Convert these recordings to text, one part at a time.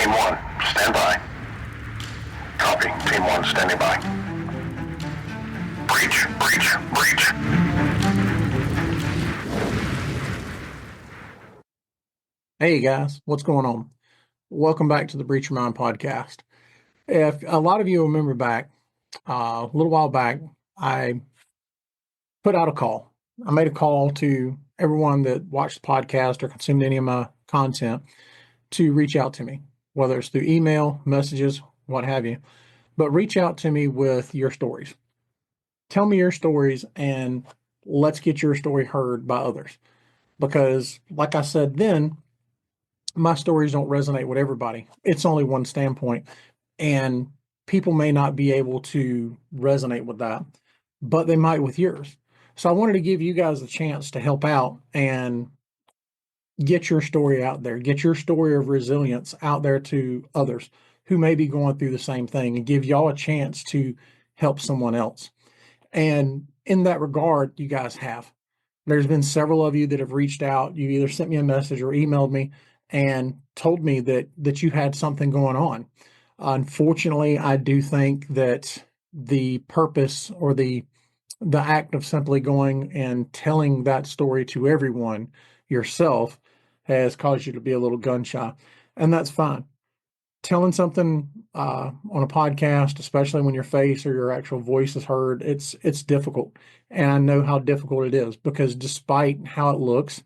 Team 1, stand by. Copy. Team 1, standing by. Breach, breach, breach. Hey guys, what's going on? Welcome back to the Breach Your Mind podcast. If a lot of you remember back, a little while back, I put out a call. I made a call to everyone that watched the podcast or consumed any of my content to reach out to me, whether it's through email, messages, what have you. But reach out to me with your stories. Tell me your stories and let's get your story heard by others. Because, like I said then, my stories don't resonate with everybody. It's only one standpoint, and people may not be able to resonate with that, but they might with yours. So I wanted to give you guys a chance to help out and get your story out there, get your story of resilience out there to others who may be going through the same thing, and give y'all a chance to help someone else. And in that regard, you guys have. There's been several of you that have reached out. You either sent me a message or emailed me and told me that you had something going on. Unfortunately, I do think that the purpose or the act of simply going and telling that story to everyone yourself has caused you to be a little gun shy, and that's fine. Telling something on a podcast, especially when your face or your actual voice is heard, it's difficult, and I know how difficult it is because despite how it looks,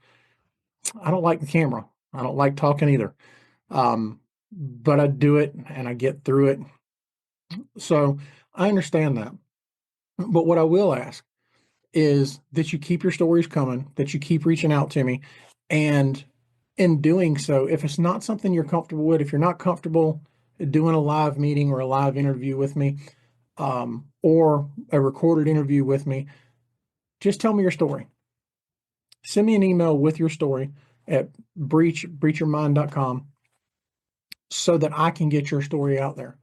I don't like the camera. I don't like talking either, but I do it and I get through it. So I understand that. But what I will ask is that you keep your stories coming, that you keep reaching out to me, and in doing so, if it's not something you're comfortable with, if you're not comfortable doing a live meeting or a live interview with me, or a recorded interview with me, just tell me your story. Send me an email with your story at breachyourmind.com so that I can get your story out there.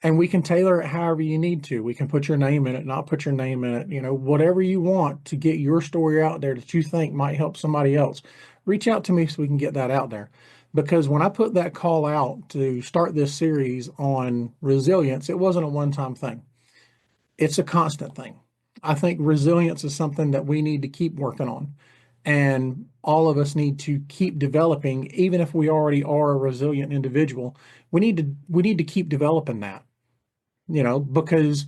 And we can tailor it however you need to. We can put your name in it, not put your name in it, whatever you want to get your story out there that you think might help somebody else. Reach out to me so we can get that out there. Because when I put that call out to start this series on resilience, it wasn't a one-time thing. It's a constant thing. I think resilience is something that we need to keep working on. And all of us need to keep developing, even if we already are a resilient individual. We need to keep developing that, because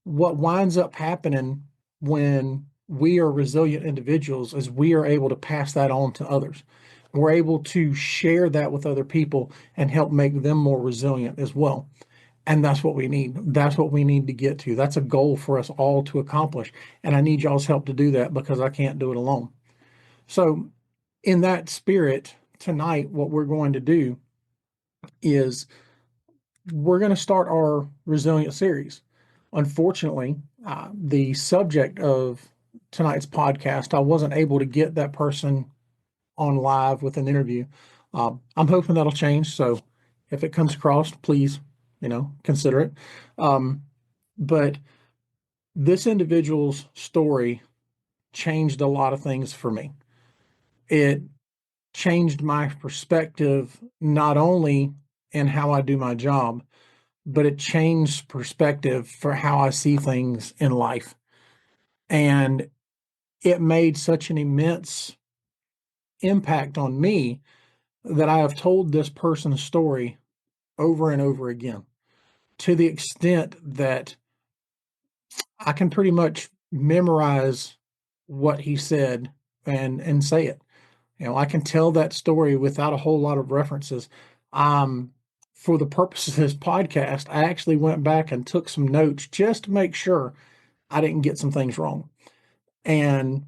what winds up happening when we are resilient individuals is we are able to pass that on to others. We're able to share that with other people and help make them more resilient as well. And that's what we need. That's what we need to get to. That's a goal for us all to accomplish. And I need y'all's help to do that because I can't do it alone. So, in that spirit, tonight, what we're going to do is we're going to start our resilient series. Unfortunately, the subject of tonight's podcast, I wasn't able to get that person on live with an interview. I'm hoping that'll change. So if it comes across, please, consider it. But this individual's story changed a lot of things for me. It changed my perspective, not only in how I do my job, but it changed perspective for how I see things in life. And it made such an immense impact on me that I have told this person's story over and over again to the extent that I can pretty much memorize what he said and say it. I can tell that story without a whole lot of references. For the purpose of this podcast, I actually went back and took some notes just to make sure I didn't get some things wrong. And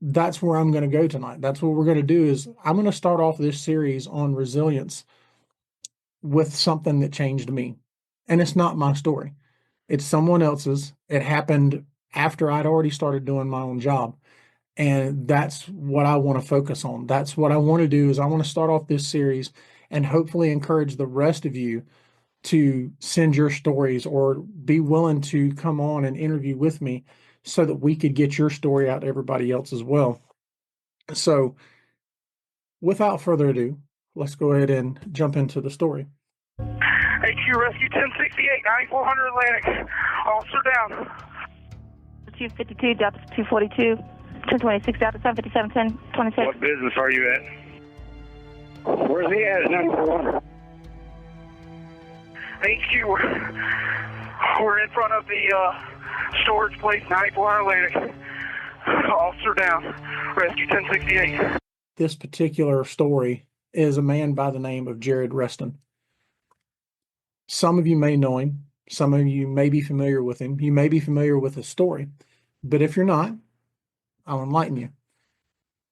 that's where I'm going to go tonight. That's what we're going to do is I'm going to start off this series on resilience with something that changed me. And it's not my story. It's someone else's. It happened after I'd already started doing my own job. And that's what I want to focus on. That's what I want to do is I want to start off this series and hopefully encourage the rest of you to send your stories or be willing to come on and interview with me so that we could get your story out to everybody else as well. So without further ado, let's go ahead and jump into the story. HQ Rescue 1068, 9400 Atlantic. Officer down. 252, Delta 242, 226, Delta 757, 1026. What business are you at? Where's he at? Number one. HQ, we're in front of the storage place, 9400 Atlantic. Officer down. Rescue 1068. This particular story is a man by the name of Jared Reston. Some of you may know him. Some of you may be familiar with him. You may be familiar with his story. But if you're not, I'll enlighten you.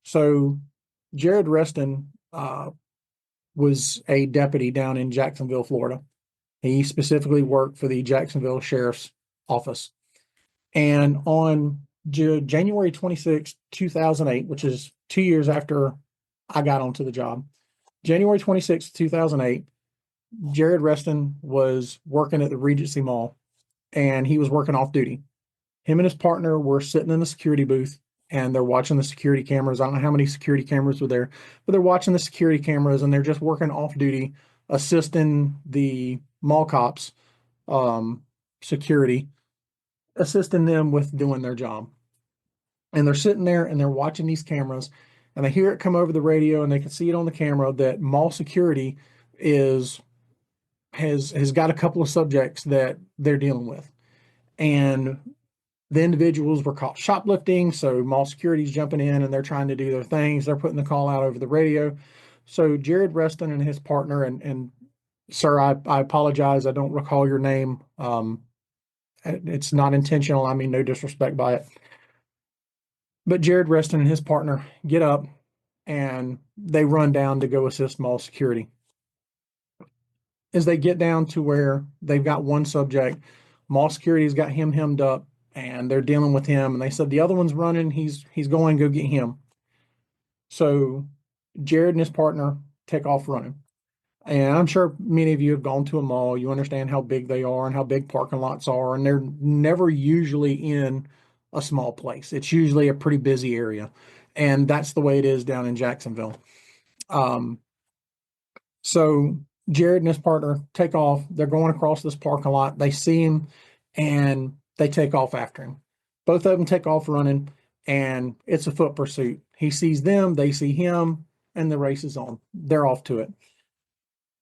So Jared Reston was a deputy down in Jacksonville, Florida. He specifically worked for the Jacksonville Sheriff's Office. And on January 26, 2008, which is 2 years after I got onto the job, January 26, 2008, Jared Reston was working at the Regency Mall, and he was working off duty. Him and his partner were sitting in the security booth, and they're watching the security cameras. I don't know how many security cameras were there, but they're watching the security cameras, and they're just working off duty, assisting the mall cops, security, assisting them with doing their job. And they're sitting there, and they're watching these cameras, and they hear it come over the radio, and they can see it on the camera that mall security has got a couple of subjects that they're dealing with. And the individuals were caught shoplifting, so mall security is jumping in and they're trying to do their things. They're putting the call out over the radio. So Jared Reston and his partner, and sir, I apologize, I don't recall your name. It's not intentional. I mean, no disrespect by it. But Jared Reston and his partner get up and they run down to go assist mall security. As they get down to where they've got one subject, mall security's got him hemmed up, and they're dealing with him. And they said the other one's running. He's going, go get him. So Jared and his partner take off running. And I'm sure many of you have gone to a mall. You understand how big they are and how big parking lots are. And they're never usually in a small place. It's usually a pretty busy area. And that's the way it is down in Jacksonville. So Jared and his partner take off. They're going across this parking lot. They see him and they take off after him. Both of them take off running, and it's a foot pursuit. He sees them, they see him, and the race is on. They're off to it.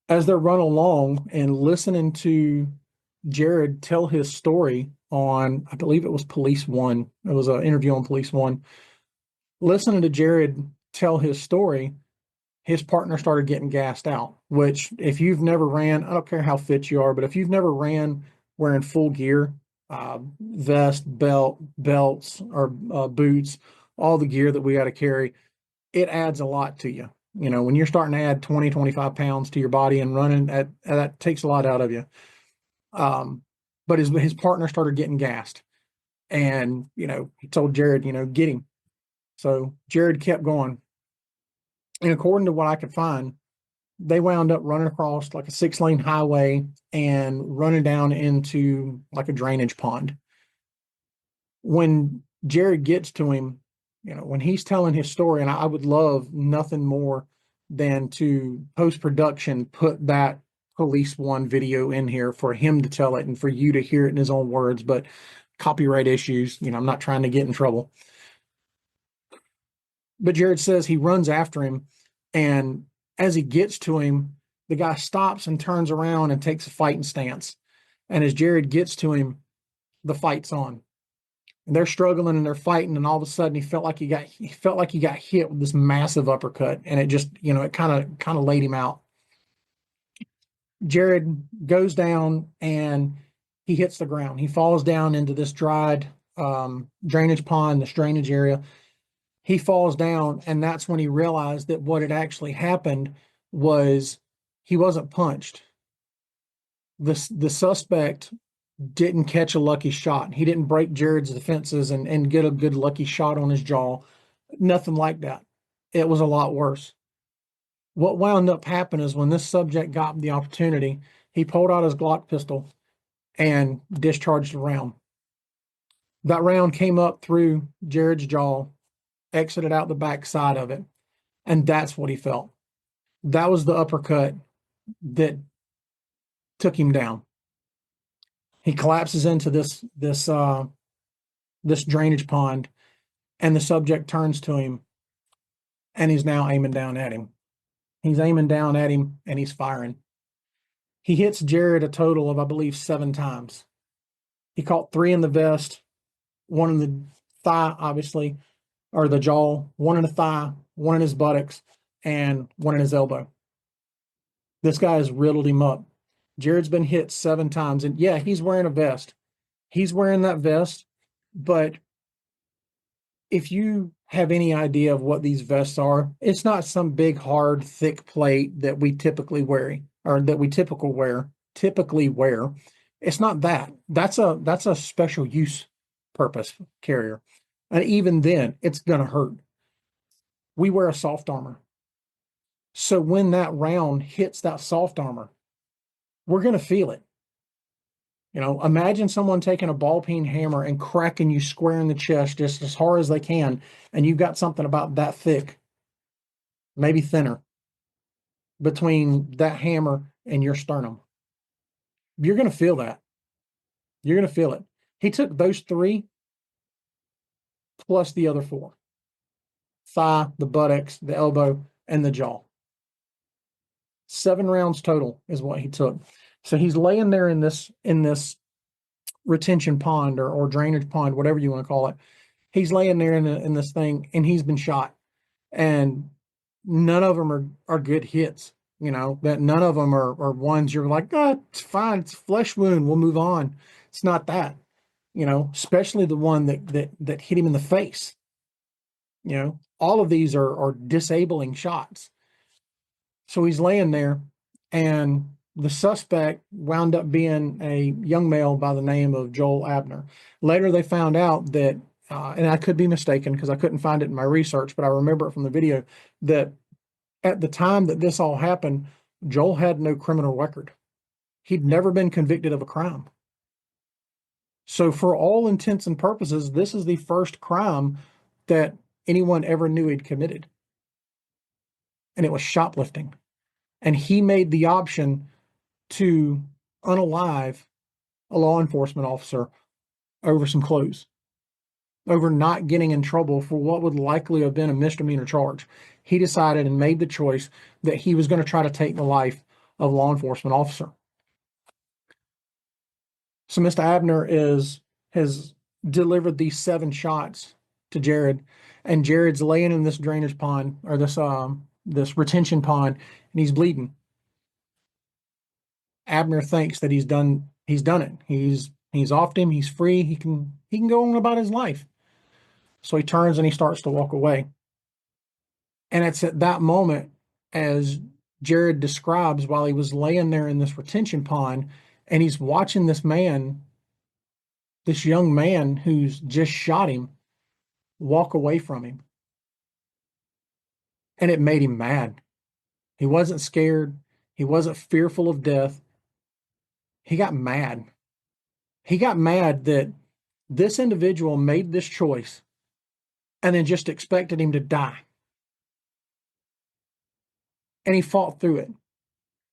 As they're running along and listening to Jared tell his story on, I believe it was Police One. It was an interview on Police One. Listening to Jared tell his story, his partner started getting gassed out, which if you've never ran, I don't care how fit you are, but if you've never ran wearing full gear, vest, belts, or boots, all the gear that we got to carry, it adds a lot to you. You know, when you're starting to add 20, 25 pounds to your body and running, that takes a lot out of you. But his partner started getting gassed, and, he told Jared, get him. So Jared kept going. And according to what I could find, they wound up running across like a 6-lane highway and running down into like a drainage pond. When Jared gets to him, when he's telling his story, and I would love nothing more than to post-production put that Police One video in here for him to tell it and for you to hear it in his own words, but copyright issues, I'm not trying to get in trouble. But Jared says he runs after him, and as he gets to him, the guy stops and turns around and takes a fighting stance. And as Jared gets to him, the fight's on. And they're struggling and they're fighting, and all of a sudden he felt like he got hit with this massive uppercut, and it just, it kind of laid him out. Jared goes down and he hits the ground. He falls down into this dried drainage pond, this drainage area. He falls down, and that's when he realized that what had actually happened was he wasn't punched. The suspect didn't catch a lucky shot. He didn't break Jared's defenses and get a good lucky shot on his jaw. Nothing like that. It was a lot worse. What wound up happening is when this subject got the opportunity, he pulled out his Glock pistol and discharged a round. That round came up through Jared's jaw, exited out the back side of it, and that's what he felt. That was the uppercut that took him down. He collapses into this drainage pond, and the subject turns to him, and he's now aiming down at him. He's aiming down at him, and he's firing. He hits Jared a total of, I believe, 7 times. He caught 3 in the vest, 1 in the thigh, obviously, or the jaw, 1 in the thigh, 1 in his buttocks, and 1 in his elbow. This guy has riddled him up. Jared's been hit 7 times, and yeah, he's wearing a vest. He's wearing that vest, but if you have any idea of what these vests are, it's not some big, hard, thick plate that we typically wear, or that we typically wear. It's not that. That's a special use purpose carrier. And even then, it's gonna hurt. We wear a soft armor. So when that round hits that soft armor, we're gonna feel it. You know, imagine someone taking a ball peen hammer and cracking you square in the chest just as hard as they can, and you've got something about that thick, maybe thinner, between that hammer and your sternum. You're going to feel that. You're going to feel it. He took those 3 plus the other 4. Thigh, the buttocks, the elbow, and the jaw. 7 rounds total is what he took. So he's laying there in this retention pond or drainage pond, whatever you want to call it. He's laying there in this thing, and he's been shot, and none of them are good hits. You know, that none of them are ones you're like, oh, it's fine, it's a flesh wound, we'll move on. It's not that. You know, especially the one that hit him in the face. You know, all of these are disabling shots. So he's laying there, and the suspect wound up being a young male by the name of Joel Abner. Later, they found out that, and I could be mistaken because I couldn't find it in my research, but I remember it from the video, that at the time that this all happened, Joel had no criminal record. He'd never been convicted of a crime. So for all intents and purposes, this is the first crime that anyone ever knew he'd committed. And it was shoplifting. And he made the option to unalive a law enforcement officer over some clothes, over not getting in trouble for what would likely have been a misdemeanor charge. He decided and made the choice that he was going to try to take the life of a law enforcement officer. So Mr. Abner has delivered these 7 shots to Jared, and Jared's laying in this drainage pond, or this retention pond, and he's bleeding. Abner thinks that he's done it. He's offed him, he's free, he can go on about his life. So he turns and he starts to walk away. And it's at that moment, as Jared describes, while he was laying there in this retention pond, and he's watching this young man who's just shot him, walk away from him. And it made him mad. He wasn't scared. He wasn't fearful of death. He got mad. He got mad that this individual made this choice and then just expected him to die. And he fought through it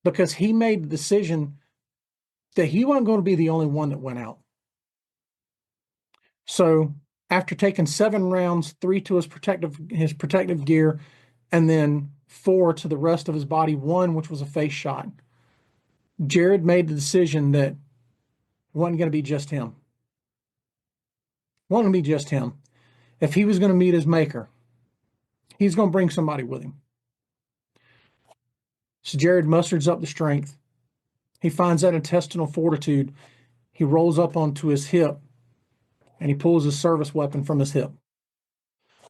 because he made the decision that he wasn't going to be the only one that went out. So after taking 7 rounds, 3 to his protective gear, and then 4 to the rest of his body, 1 which was a face shot, Jared made the decision that it wasn't going to be just him. It wasn't going to be just him. If he was going to meet his maker, he's going to bring somebody with him. So Jared musters up the strength. He finds that intestinal fortitude. He rolls up onto his hip, and he pulls his service weapon from his hip.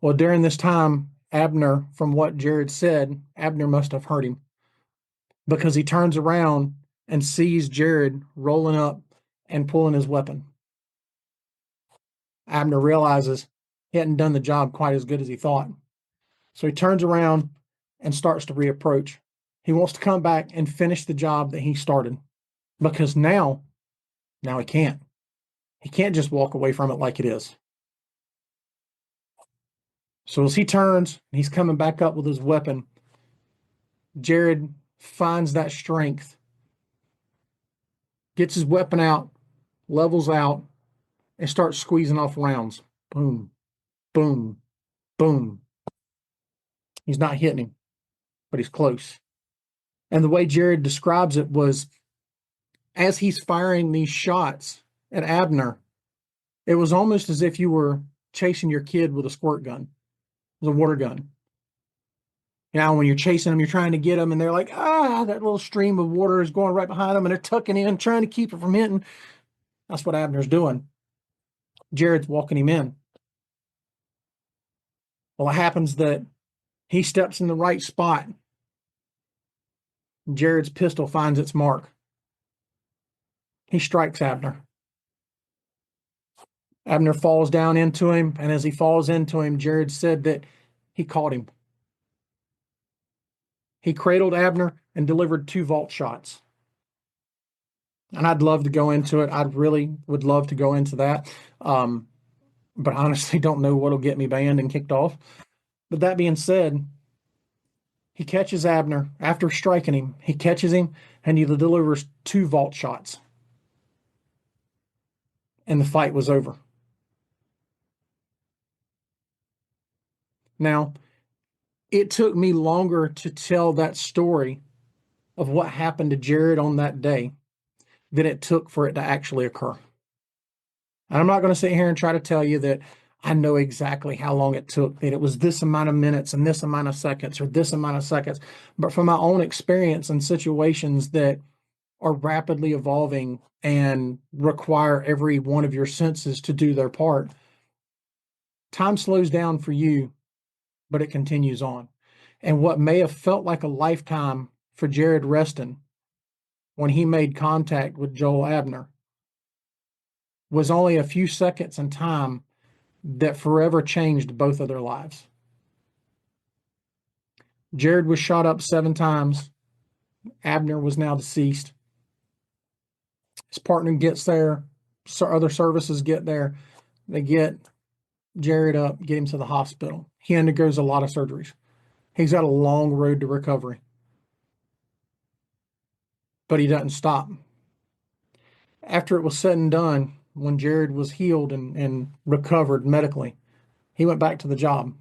Well, during this time, Abner, from what Jared said, Abner must have heard him, because he turns around and sees Jared rolling up and pulling his weapon. Abner realizes he hadn't done the job quite as good as he thought. So he turns around and starts to reapproach. He wants to come back and finish the job that he started, because now he can't. He can't just walk away from it like it is. So as he turns, he's coming back up with his weapon. Jared finds that strength, gets his weapon out, levels out, and starts squeezing off rounds. Boom, boom, boom. He's not hitting him, but he's close. And the way Jared describes it was, as he's firing these shots at Abner, it was almost as if you were chasing your kid with a squirt gun, with a water gun. You know, when you're chasing them, you're trying to get them, and they're like, that little stream of water is going right behind them, and they're tucking in, trying to keep it from hitting. That's what Abner's doing. Jared's walking him in. Well, it happens that he steps in the right spot. Jared's pistol finds its mark. He strikes Abner. Abner falls down into him, and as he falls into him, Jared said that he caught him. He cradled Abner and delivered 2 vault shots. And I'd love to go into it. I really would love to go into that. But honestly don't know what'll get me banned and kicked off. But that being said, he catches Abner after striking him. He catches him and he delivers 2 vault shots. And the fight was over. Now, it took me longer to tell that story of what happened to Jared on that day than it took for it to actually occur. And I'm not going to sit here and try to tell you that I know exactly how long it took, that it was this amount of minutes and this amount of seconds or this amount of seconds. But from my own experience in situations that are rapidly evolving and require every one of your senses to do their part, time slows down for you, but it continues on. And what may have felt like a lifetime for Jared Reston when he made contact with Joel Abner was only a few seconds in time that forever changed both of their lives. Jared was shot up 7 times. Abner was now deceased. His partner gets there. Other services get there. They get Jared up, get him to the hospital. He undergoes a lot of surgeries. He's got a long road to recovery. But he doesn't stop. After it was said and done, when Jared was healed and recovered medically, he went back to the job.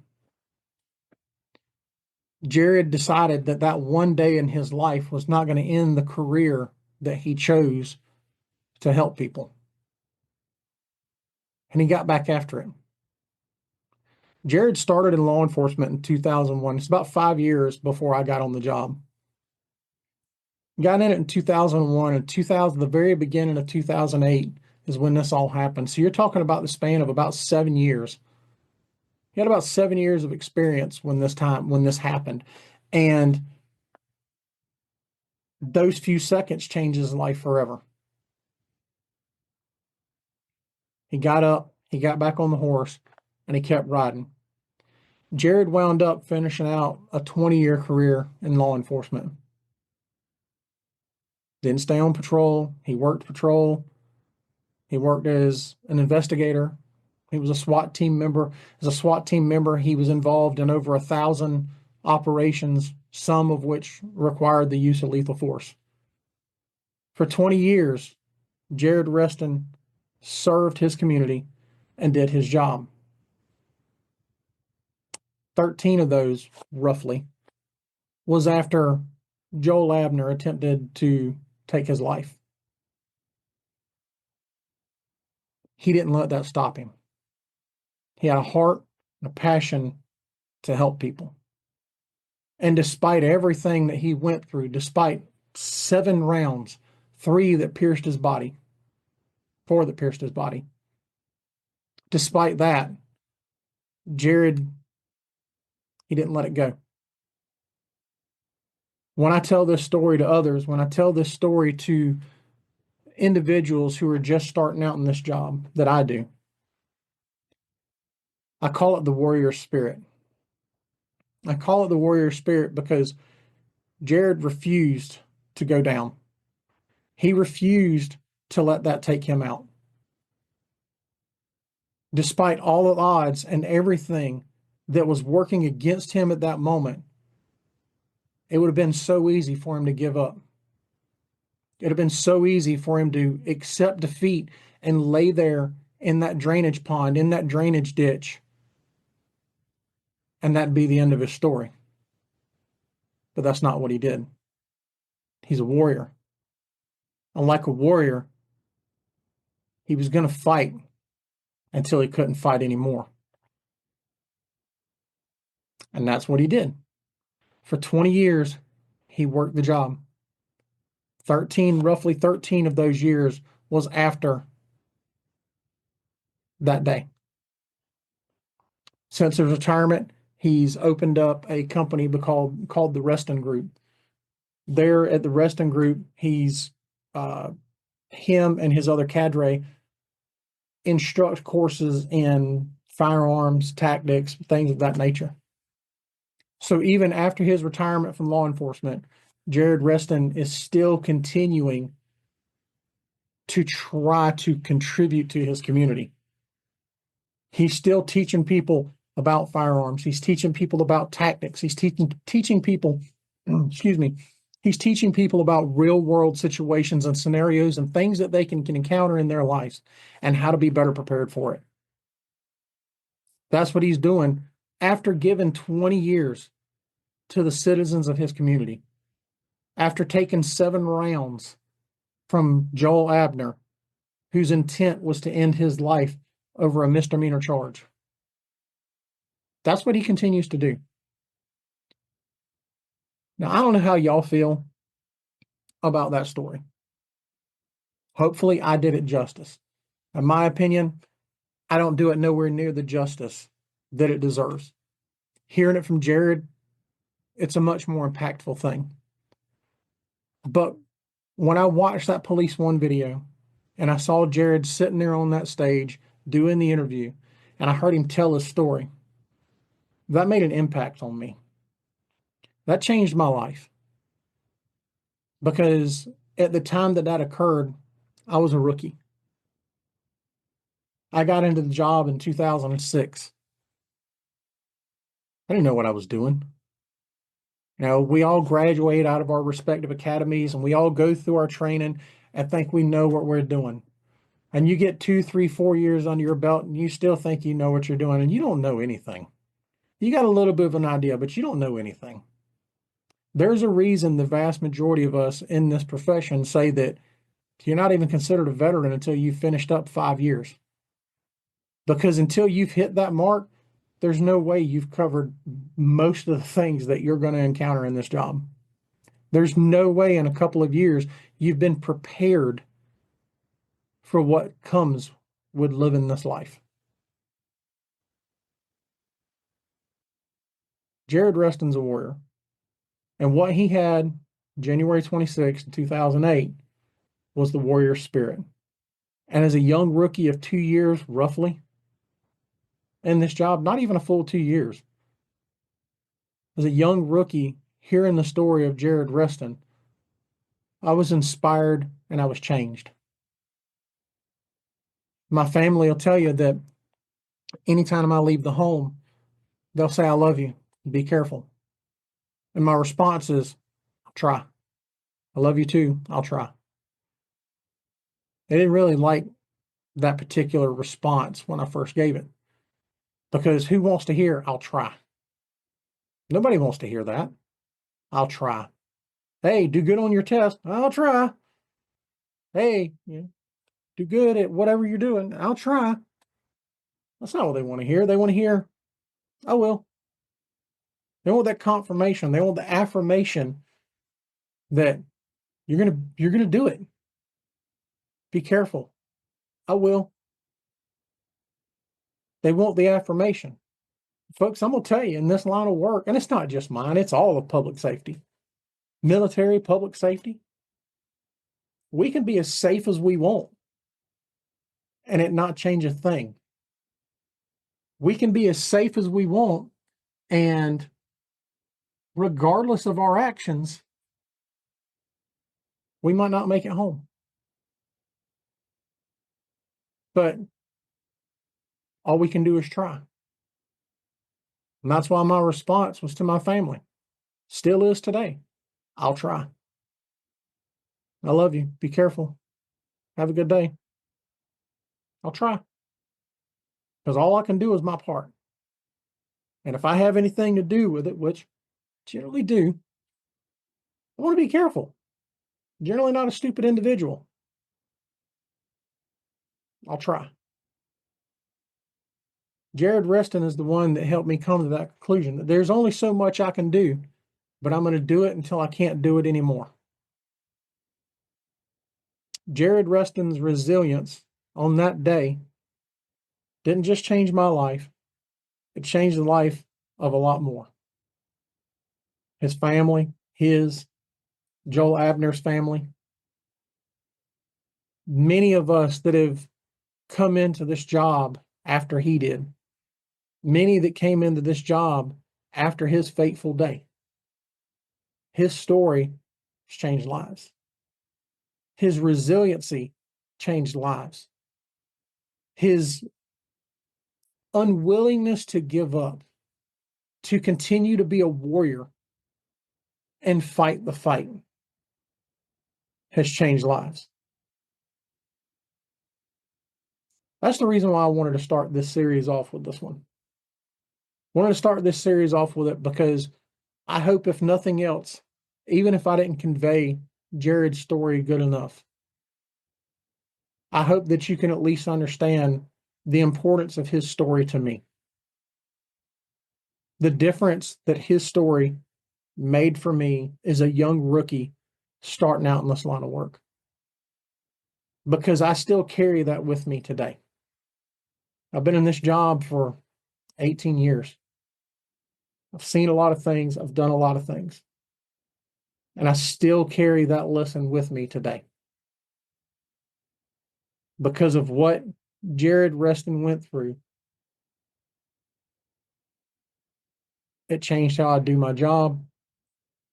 Jared decided that that one day in his life was not going to end the career that he chose to help people. And he got back after it. Jared started in law enforcement in 2001. It's about 5 years before I got on the job. Got in it in 2001, and the very beginning of 2008 is when this all happened. So you're talking about the span of about 7 years. He had about 7 years of experience when this happened. And those few seconds changed his life forever. He got up, he got back on the horse, and he kept riding. Jared wound up finishing out a 20-year career in law enforcement. Didn't stay on patrol. He worked patrol. He worked as an investigator. He was a SWAT team member. As a SWAT team member, he was involved in over 1,000 operations, some of which required the use of lethal force. For 20 years, Jared Reston served his community and did his job. 13 of those, roughly, was after Joel Abner attempted to take his life. He didn't let that stop him. He had a heart and a passion to help people. And despite everything that he went through, despite 7 rounds, 3 that pierced his body, 4 that pierced his body, despite that, Jared, he didn't let it go. When I tell this story to others, when I tell this story to individuals who are just starting out in this job that I do, I call it the warrior spirit. I call it the warrior spirit because Jared refused to go down. He refused to let that take him out. Despite all the odds and everything that was working against him at that moment, it would have been so easy for him to give up. It would have been so easy for him to accept defeat and lay there in that drainage pond, in that drainage ditch, and that'd be the end of his story. But that's not what he did. He's a warrior. And like a warrior, he was going to fight until he couldn't fight anymore. And that's what he did. For 20 years, he worked the job. Roughly 13 of those years was after that day. Since his retirement, he's opened up a company called the Reston Group. There at the Reston Group, he's him and his other cadre instruct courses in firearms, tactics, things of that nature. So even after his retirement from law enforcement, Jared Reston is still continuing to try to contribute to his community. He's still teaching people about firearms. He's teaching people about tactics. He's teaching people, excuse me, he's teaching people about real world situations and scenarios and things that they can encounter in their lives and how to be better prepared for it. That's what he's doing after giving 20 years to the citizens of his community. After taking 7 rounds from Joel Abner, whose intent was to end his life over a misdemeanor charge. That's what he continues to do. Now, I don't know how y'all feel about that story. Hopefully, I did it justice. In my opinion, I don't do it nowhere near the justice that it deserves. Hearing it from Jared, it's a much more impactful thing. But when I watched that Police One video and I saw Jared sitting there on that stage doing the interview and I heard him tell his story, that made an impact on me. That changed my life. Because at the time that occurred, I was a rookie. I got into the job in 2006. I didn't know what I was doing. You know, we all graduate out of our respective academies and we all go through our training and think we know what we're doing. And you get 2, 3, 4 years under your belt and you still think you know what you're doing and you don't know anything. You got a little bit of an idea, but you don't know anything. There's a reason the vast majority of us in this profession say that you're not even considered a veteran until you've finished up 5 years. Because until you've hit that mark, there's no way you've covered most of the things that you're going to encounter in this job. There's no way in a couple of years you've been prepared for what comes with living this life. Jared Reston's a warrior. And what he had January 26, 2008 was the warrior spirit. And as a young rookie of 2 years, roughly, in this job, not even a full 2 years, as a young rookie hearing the story of Jared Reston, I was inspired and I was changed. My family will tell you that anytime I leave the home, they'll say, I love you. Be careful. And my response is, I'll try. I love you too. I'll try. They didn't really like that particular response when I first gave it. Because who wants to hear, I'll try? Nobody wants to hear that. I'll try. Hey, do good on your test. I'll try. Hey, do good at whatever you're doing. I'll try. That's not what they want to hear. They want to hear, I will. They want that confirmation. They want the affirmation that you're gonna do it. Be careful. I will. They want the affirmation. Folks, I'm gonna tell you, in this line of work, and it's not just mine, it's all of public safety. Military, public safety. We can be as safe as we want and it not change a thing. We can be as safe as we want, and regardless of our actions, we might not make it home. But all we can do is try. And that's why my response was to my family. Still is today. I'll try. I love you. Be careful. Have a good day. I'll try. Because all I can do is my part. And if I have anything to do with it, which generally do, I want to be careful. Generally not a stupid individual. I'll try. Jared Reston is the one that helped me come to that conclusion that there's only so much I can do, but I'm going to do it until I can't do it anymore. Jared Reston's resilience on that day didn't just change my life, it changed the life of a lot more. His family, Joel Abner's family, many of us that have come into this job after he did, many that came into this job after his fateful day. His story has changed lives. His resiliency changed lives. His unwillingness to give up, to continue to be a warrior and fight the fight, has changed lives. That's the reason why I wanted to start this series off with this one. I wanted to start this series off with it because I hope, if nothing else, even if I didn't convey Jared's story good enough, I hope that you can at least understand the importance of his story to me. The difference that his story made for me as a young rookie starting out in this line of work. Because I still carry that with me today. I've been in this job for 18 years. I've seen a lot of things. I've done a lot of things. And I still carry that lesson with me today. Because of what Jared Reston went through, it changed how I do my job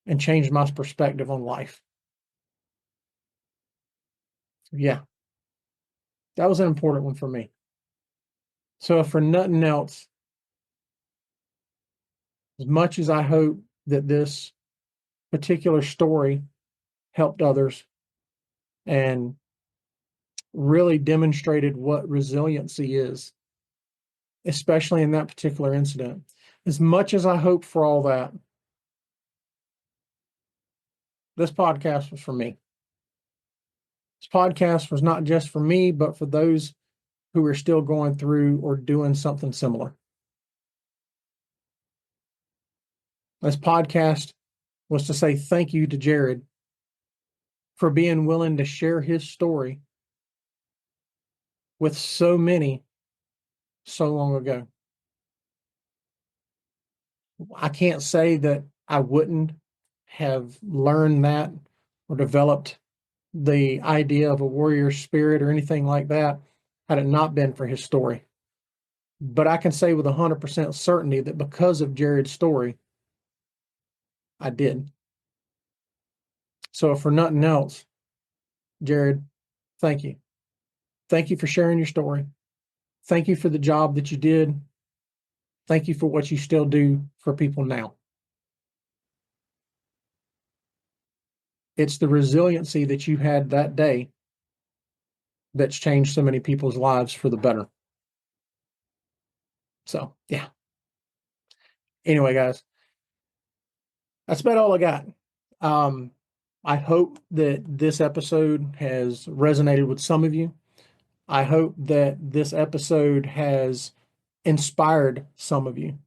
and changed my perspective on life. Yeah, that was an important one for me. So if for nothing else, as much as I hope that this particular story helped others and really demonstrated what resiliency is, especially in that particular incident, as much as I hope for all that, this podcast was for me. This podcast was not just for me, but for those who are still going through or doing something similar. This podcast was to say thank you to Jared for being willing to share his story with so many so long ago. I can't say that I wouldn't have learned that or developed the idea of a warrior spirit or anything like that had it not been for his story. But I can say with 100% certainty that because of Jared's story, I did. So if for nothing else, Jared, thank you. Thank you for sharing your story. Thank you for the job that you did. Thank you for what you still do for people now. It's the resiliency that you had that day that's changed so many people's lives for the better. So, yeah. Anyway, guys, that's about all I got. I hope that this episode has resonated with some of you. I hope that this episode has inspired some of you.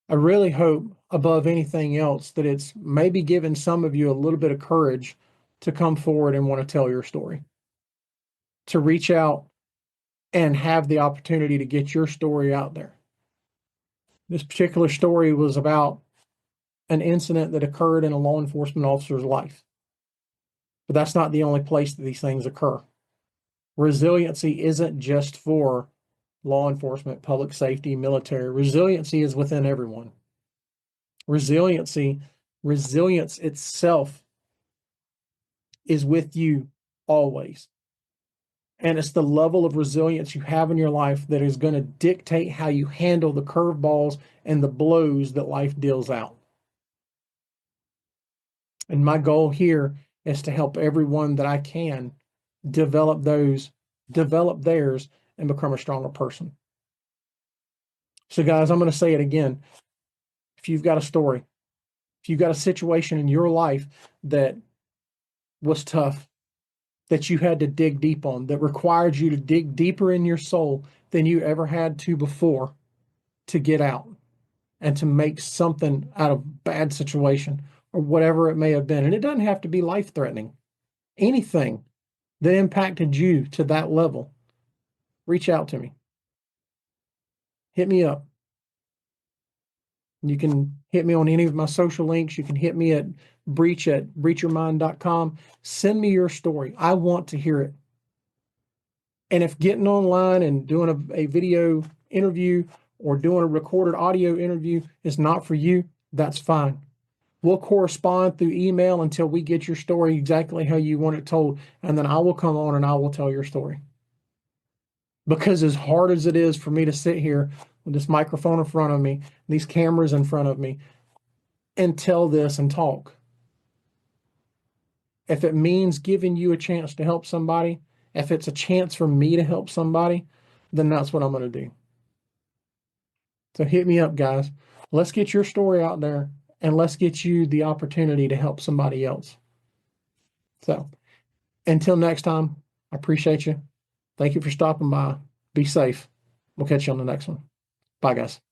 I really hope, above anything else, that it's maybe given some of you a little bit of courage to come forward and want to tell your story, to reach out and have the opportunity to get your story out there. This particular story was about an incident that occurred in a law enforcement officer's life. But that's not the only place that these things occur. Resiliency isn't just for law enforcement, public safety, military. Resiliency is within everyone. Resilience itself is with you always. And it's the level of resilience you have in your life that is going to dictate how you handle the curveballs and the blows that life deals out. And my goal here is to help everyone that I can develop theirs, and become a stronger person. So, guys, I'm going to say it again. If you've got a story, if you've got a situation in your life that was tough, that you had to dig deep on, that required you to dig deeper in your soul than you ever had to before to get out and to make something out of bad situation or whatever it may have been. And it doesn't have to be life-threatening. Anything that impacted you to that level, reach out to me. Hit me up. You can hit me on any of my social links. You can hit me at breachyourmind.com. Send me your story. I want to hear it. And if getting online and doing a video interview or doing a recorded audio interview is not for you, that's fine. We'll correspond through email until we get your story exactly how you want it told. And then I will come on and I will tell your story. Because as hard as it is for me to sit here with this microphone in front of me, these cameras in front of me, and tell this and talk, if it means giving you a chance to help somebody, if it's a chance for me to help somebody, then that's what I'm going to do. So hit me up, guys. Let's get your story out there, and let's get you the opportunity to help somebody else. So until next time, I appreciate you. Thank you for stopping by. Be safe. We'll catch you on the next one. Bye, guys.